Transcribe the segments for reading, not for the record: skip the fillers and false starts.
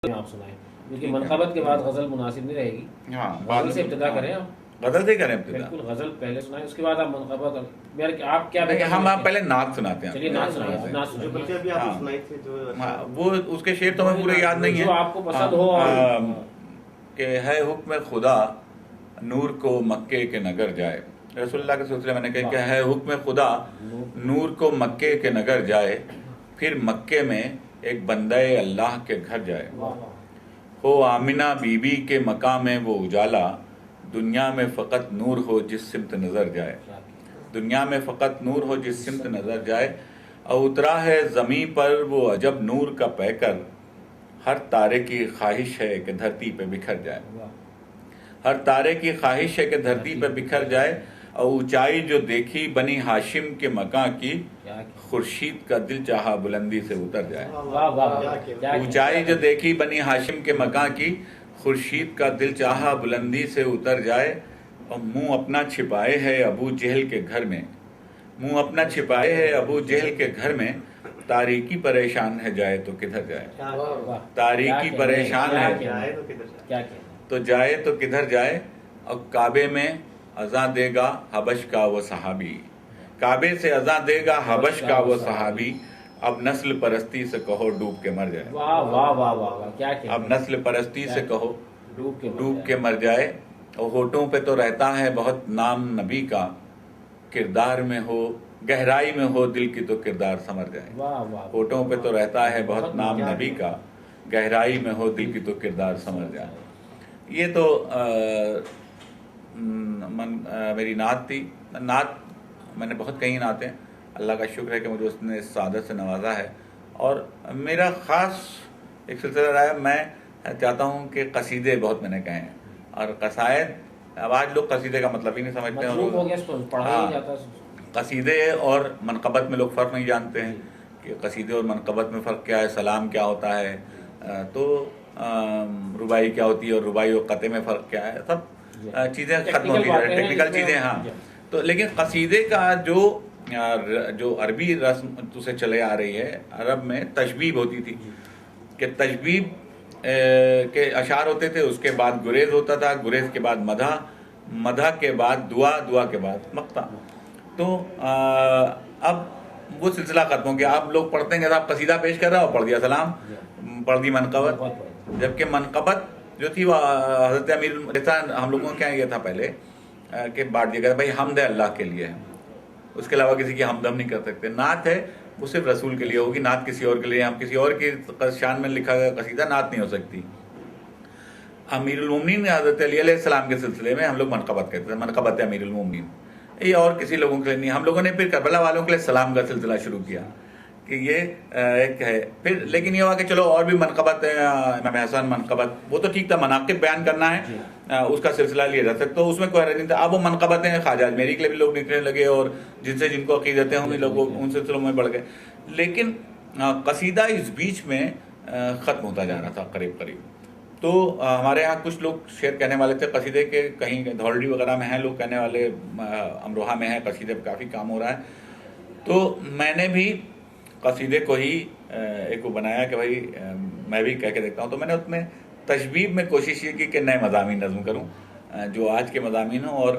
آپ سنائیں، کیونکہ منقبت کے بعد غزل مناسب نہیں رہے گی. ہاں غزل سے ابتدا کریں آپ. غزل سے کریں ابتدا. بالکل غزل پہلے سنائیں، اس کے بعد آپ منقبت. آپ کیا ہم آپ پہلے نعت سناتے ہیں. چلیے نعت سنائیں. نعت ہاں وہ اس کے شعر تو ہمیں پورے یاد نہیں جو ہے آپ کو پسند ہو. کہ ہے حکم خدا نور کو مکے کے نگر جائے. رسول اللہ کے سلسلے میں نے کہا کہ ہے حکم خدا نور کو مکے کے نگر جائے، پھر مکے میں ایک بندہ اللہ کے گھر جائے. ہو آمنہ بی بی کے مقام میں وہ اجالا، دنیا میں فقط نور ہو جس سمت نظر جائے. دنیا میں فقط نور ہو جس سمت نظر جائے. اور اترا ہے زمین پر وہ عجب نور کا پیکر، ہر تارے کی خواہش ہے کہ دھرتی پہ بکھر جائے. ہر تارے کی خواہش ہے کہ دھرتی پہ بکھر جائے. اور اونچائی جو دیکھی بنی ہاشم کے مکاں کی، خورشید کا دل چاہا بلندی سے اتر جائے. اونچائی جو دیکھی بنی ہاشم کے مکاں کی، خورشید کا دل چاہا بلندی سے اتر جائے. اور منہ اپنا چھپائے ہے ابو جہل کے گھر میں، منہ اپنا چھپائے ہے ابو جہل کے گھر میں، تاریکی پریشان ہے جائے تو کدھر جائے. تاریکی پریشان ہے تو جائے تو کدھر جائے. اور کعبے میں اذاں دے گا حبش کا وہ صحابی، کعبے سے اذاں دے گا حبش کا وہ صحابی، اب نسل پرستی سے کہو ڈوب کے مر جائے. اب نسل پرستی سے کہو ڈوب کے مر جائے. اور ہونٹوں پہ تو رہتا ہے بہت نام نبی کا، کردار میں ہو گہرائی میں ہو دل کی تو کردار سمر جائے. ہونٹوں پہ تو رہتا ہے بہت نام نبی کا، گہرائی میں ہو دل کی تو کردار سمر جائے. یہ تو میری نعت تھی. نعت میں نے بہت کئی نعتیں، اللہ کا شکر ہے کہ مجھے اس نے سعادت سے نوازا ہے. اور میرا خاص ایک سلسلہ رہا ہے، میں چاہتا ہوں کہ قصیدے بہت میں نے کہے ہیں. اور قصائد، اب آج لوگ قصیدے کا مطلب ہی نہیں سمجھتے ہیں. قصیدے اور منقبت میں لوگ فرق نہیں جانتے ہیں کہ قصیدے اور منقبت میں فرق کیا ہے، سلام کیا ہوتا ہے، تو ربائی کیا ہوتی ہے اور ربائی اور قطعے میں فرق کیا ہے. سب چیزیں ختم ہوتی ہیں، ٹیکنیکل چیزیں. ہاں تو لیکن قصیدے کا جو عربی رسم سے چلے آ رہی ہے، عرب میں تشبیب ہوتی تھی کہ تشبیب کے اشعار ہوتے تھے، اس کے بعد گریز ہوتا تھا، گریز کے بعد مدح، مدح کے بعد دعا، دعا کے بعد مقطع. تو اب وہ سلسلہ ختم ہو گیا. آپ لوگ پڑھتے ہیں کہ آپ قصیدہ پیش کر رہا ہو، پڑھ دیا سلام، پڑھ دی منقبت. جبکہ منقبت جو تھی وہ حضرت امیر ہم لوگوں کے یہاں یہ تھا پہلے کہ بانٹ دیا گیا بھائی حمد اللہ کے لیے ہے، اس کے علاوہ کسی کی حمد ہم نہیں کر سکتے. نعت ہے وہ صرف رسول کے لیے ہوگی، نعت کسی اور کے لیے، ہم کسی اور کی شان میں لکھا گیا قصیدہ نعت نہیں ہو سکتی. امیر المومنین حضرت علی علیہ السلام کے سلسلے میں ہم لوگ منقبت کہتے ہیں، منقبت امیر المومنین. یہ اور کسی لوگوں کے لیے نہیں. ہم لوگوں نے پھر کربلا والوں کے لیے سلام کا سلسلہ شروع کیا کہ یہ ایک ہے. پھر لیکن یہ ہوا کہ چلو اور بھی منقبت ہے، امام حسن منقبت، وہ تو ٹھیک تھا، مناقب بیان کرنا ہے اس کا سلسلہ لیا جا سکتا، تو اس میں کوئی حرج نہیں تھا. اب وہ منقبتیں خواجہ اجمیری کے لیے بھی لوگ نکلنے لگے، اور جن کو عقیدتیں ہوں گی لوگ ان سلسلوں میں بڑھ گئے. لیکن قصیدہ اس بیچ میں ختم ہوتا جا رہا تھا قریب قریب. تو ہمارے ہاں کچھ لوگ شعر کہنے والے تھے قصیدے کے، کہیں دھولڈی وغیرہ میں ہیں لوگ کہنے والے، امروہہ میں ہیں، قصیدے پہ کافی کام ہو رہا ہے. تو میں نے بھی قصیدے کو ہی ایک وہ بنایا کہ بھائی میں بھی کہہ کے دیکھتا ہوں. تو میں نے اس میں تشبیب میں کوشش یہ کی کہ نئے مضامین نظم کروں جو آج کے مضامین ہوں. اور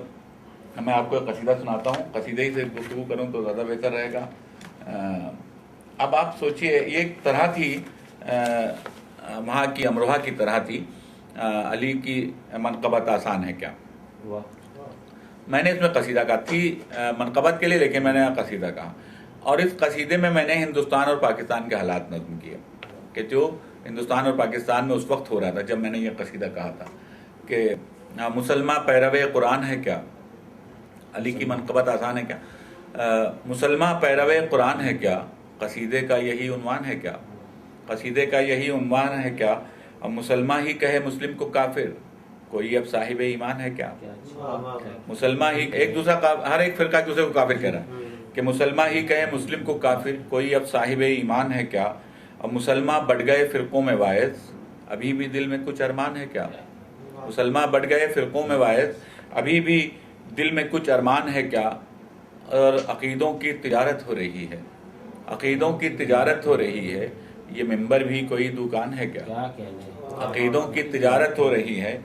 میں آپ کو ایک قصیدہ سناتا ہوں، قصیدے ہی سے گفتگو کروں تو زیادہ بہتر رہے گا. اب آپ سوچئے یہ ایک طرح تھی وہاں کی امروہہ کی طرح تھی، علی کی منقبت آسان ہے کیا. میں نے اس میں قصیدہ کہا تھی منقبت کے لیے، لیکن میں نے قصیدہ کہا. اور اس قصیدے میں نے ہندوستان اور پاکستان کے حالات نظم کیے کہ جو ہندوستان اور پاکستان میں اس وقت ہو رہا تھا جب میں نے یہ قصیدہ کہا تھا کہ مسلمہ پیرو قرآن ہے کیا، علی کی منقبت آسان ہے کیا. مسلمہ پیرو قرآن ہے کیا، قصیدے کا یہی عنوان ہے کیا، قصیدے کا یہی عنوان ہے کیا. اب مسلمہ ہی کہے مسلم کو کافر، کوئی اب صاحب ایمان ہے کیا. مسلمہ ہی ایک دوسرا، ہر ایک فرقہ ایک دوسرے کو کافر کہہ رہا ہے کہ مسلمہ ہی کہے مسلم کو کافر، کوئی اب صاحب ایمان ہے کیا. اب مسلمہ بڑھ گئے فرقوں میں واعظ، ابھی بھی دل میں کچھ ارمان ہے کیا. مسلمہ بڑھ گئے فرقوں میں واعظ، ابھی بھی دل میں کچھ ارمان ہے کیا. اور عقیدوں کی تجارت ہو رہی ہے، عقیدوں کی تجارت ہو رہی ہے، یہ ممبر بھی کوئی دکان ہے کیا؟ کیا کہنے عقیدوں کی تجارت ہو رہی ہے،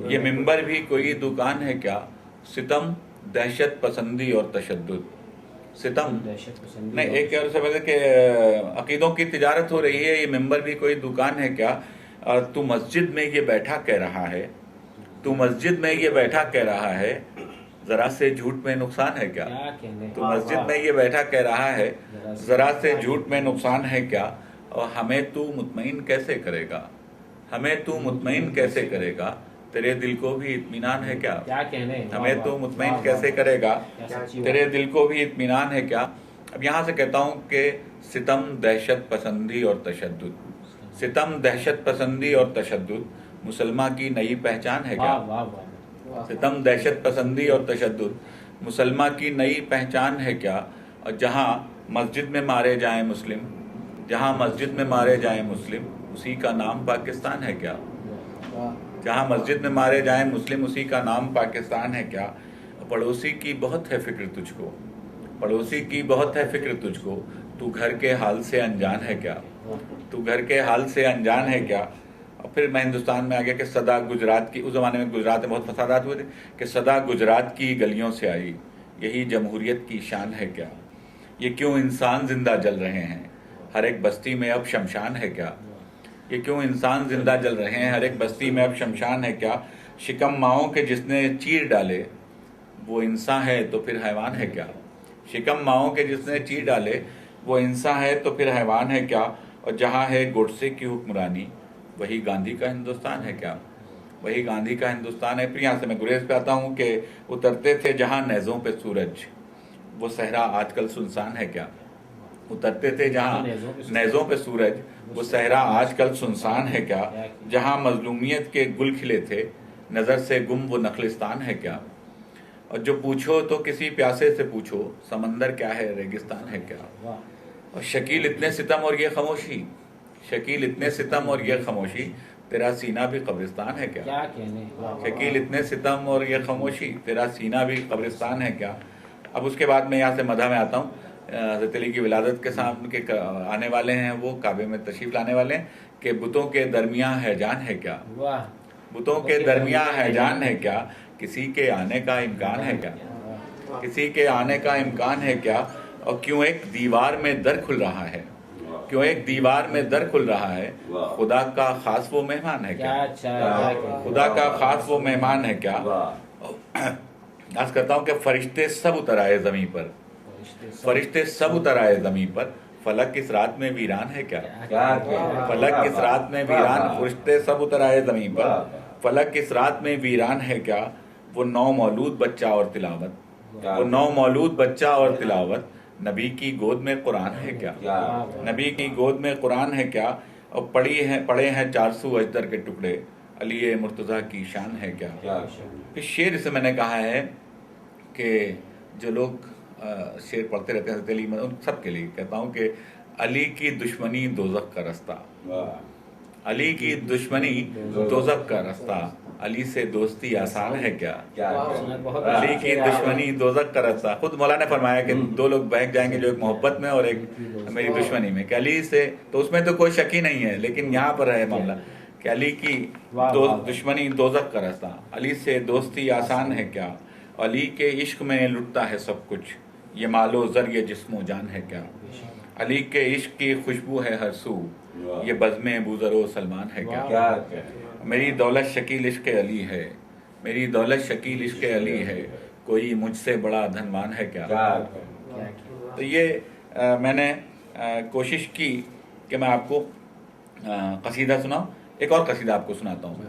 یہ ممبر بھی کوئی دکان ہے کیا؟ ستم، دہشت پسندی اور تشدد. ستم دہشت پسندی نہیں، ایک اور سے بولے کہ عقیدوں کی تجارت ہو رہی ہے، یہ ممبر بھی کوئی دکان ہے کیا؟ اور تو مسجد میں یہ بیٹھا کہہ رہا ہے، تو مسجد میں یہ بیٹھا کہہ رہا ہے، ذرا سے جھوٹ میں نقصان ہے کیا؟ کیا کہنے تو مسجد میں یہ بیٹھا کہہ رہا ہے، ذرا سے جھوٹ میں نقصان ہے کیا؟ اور ہمیں تو مطمئن کیسے کرے گا؟ ہمیں تو مطمئن کیسے کرے گا؟ تیرے دل کو بھی اطمینان ہے کیا؟ کیا کہنے ہمیں تو مطمئن کیسے کرے گا؟ تیرے دل کو بھی اطمینان ہے کیا؟ اب یہاں سے کہتا ہوں کہ ستم، دہشت پسندی اور تشدد. ستم، دہشت پسندی اور تشدد مسلمان کی نئی پہچان ہے کیا؟ واہ واہ واہ ستم، دہشت پسندی اور تشدد مسلمان کی نئی پہچان ہے کیا؟ اور جہاں مسجد میں مارے جائیں مسلم، جہاں مسجد میں مارے جائیں مسلم، اسی کا نام پاکستان ہے کیا؟ جہاں مسجد میں مارے جائیں مسلم، اسی کا نام پاکستان ہے کیا؟ پڑوسی کی بہت ہے فکر تجھ کو، پڑوسی کی بہت ہے فکر تجھ کو، تو گھر کے حال سے انجان ہے کیا؟ تو گھر کے حال سے انجان ہے کیا؟ اور پھر میں ہندوستان میں آ گیا کہ صدا گجرات کی، اس زمانے میں گجرات میں بہت فسادات ہوئے تھے، کہ صدا گجرات کی گلیوں سے آئی، یہی جمہوریت کی شان ہے کیا؟ یہ کیوں انسان زندہ جل رہے ہیں، ہر ایک بستی میں اب شمشان ہے کیا؟ یہ کیوں انسان زندہ جل رہے ہیں، ہر ایک بستی میں اب شمشان ہے کیا؟ شکم ماؤں کے جس نے چیر ڈالے وہ انسان ہے تو پھر حیوان ہے کیا؟ شکم ماؤں کے جس نے چیر ڈالے وہ انسان ہے تو پھر حیوان ہے کیا؟ اور جہاں ہے گوڈسے کی حکمرانی وہی گاندھی کا ہندوستان ہے کیا؟ وہی گاندھی کا ہندوستان ہے. پھر یہاں سے میں گریز پہ آتا ہوں کہ اترتے تھے جہاں نیزوں پہ سورج وہ صحرا آج کل سنسان ہے کیا؟ اترتے تھے جہاں نیزوں پہ سورج وہ صحرا آج کل سنسان ہے کیا؟ جہاں مظلومیت کے گل کھلے تھے نظر سے گم وہ نخلستان ہے کیا؟ اور جو پوچھو تو کسی پیاسے سے پوچھو سمندر کیا ہے ریگستان ہے کیا؟ اور شکیل اتنے ستم اور یہ خاموشی، شکیل اتنے ستم اور یہ خاموشی تیرا سینہ بھی قبرستان ہے کیا؟ کیا کہنے شکیل اتنے ستم اور یہ خاموشی تیرا سینہ بھی قبرستان ہے کیا؟ اب اس کے بعد میں یہاں سے مدح میں آتا ہوں. حضرت علی کی ولادت کے سامنے کے آنے والے ہیں، وہ کعبے میں تشریف لانے والے ہیں کہ بتوں کے درمیان ہے جان ہے کیا؟ واہ بتوں کے درمیان ہے جان ہے کیا؟ کسی کے آنے کا امکان ہے کیا؟ کسی کے آنے کا امکان ہے کیا؟ اور کیوں ایک دیوار میں در کھل رہا ہے، کیوں ایک دیوار میں در کھل رہا ہے، خدا کا خاص وہ مہمان ہے کیا کیا؟ اچھا خدا کا خاص وہ مہمان ہے کیا؟ عرض کرتا ہوں کہ فرشتے سب اتر آئے زمین پر، فرشتے سب اتر آئے زمین پر، فلک اس رات میں ویران ہے کیا؟ فلک اس رات میں ویران، فرشتے سب اتر آئے زمین پر، فلک اس رات میں ویران ہے کیا؟ وہ نو مولود بچہ اور تلاوت، وہ نو مولود بچہ اور تلاوت، نبی کی گود میں قرآن ہے کیا؟ نبی کی گود میں قرآن ہے کیا؟ اور پڑے ہیں 400 اجدر کے ٹکڑے، علی مرتضیٰ کی شان ہے کیا؟ پھر شعر سے میں نے کہا ہے کہ جو لوگ شعر پڑھتے رہتے ہیں حضرت علی، ان سب کے لیے کہتا ہوں کہ علی کی دشمنی دوزخ کا رستہ، علی کی دشمنی دوزخ کا رستہ، علی سے دوستی آسان ہے کیا؟ علی کی دشمنی دوزخ کا رستہ. خود مولا نے فرمایا کہ دو لوگ بہک جائیں گے، جو ایک محبت میں اور ایک میری دشمنی میں، کہ علی سے تو اس میں تو کوئی شک ہی نہیں ہے، لیکن یہاں پر ہے معاملہ کہ علی کی دشمنی دوزخ کا رستہ، علی سے دوستی آسان ہے کیا؟ علی کے عشق میں لٹتا ہے سب کچھ، یہ مال و زر یہ جسم و جان ہے کیا؟ علی کے عشق کی خوشبو ہے ہر سو، یہ بزم بوذر و سلمان ہے کیا؟ میری دولت شکیل عشق علی ہے، میری دولت شکیل عشق علی ہے، کوئی مجھ سے بڑا دھنوان ہے کیا؟ تو یہ میں نے کوشش کی کہ میں آپ کو قصیدہ سناؤں. ایک اور قصیدہ آپ کو سناتا ہوں.